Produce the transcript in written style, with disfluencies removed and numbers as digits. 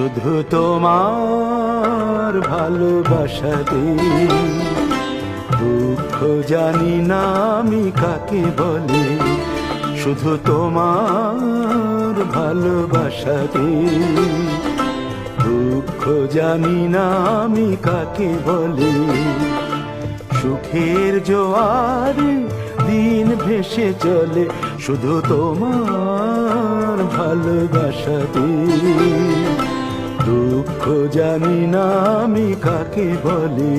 শুধু তোমার ভালোবাসাতে। দুঃখ জানি না আমি কাকে বলে, শুধু তোমার ভালোবাসাতে। দুঃখ জানি না আমি কাকে বলে। সুখের জোয়ারে দিন ভেসে চলে, শুধু তোমার ভালোবাসাতে। দুঃখ জানি না আমি কাকে বলে।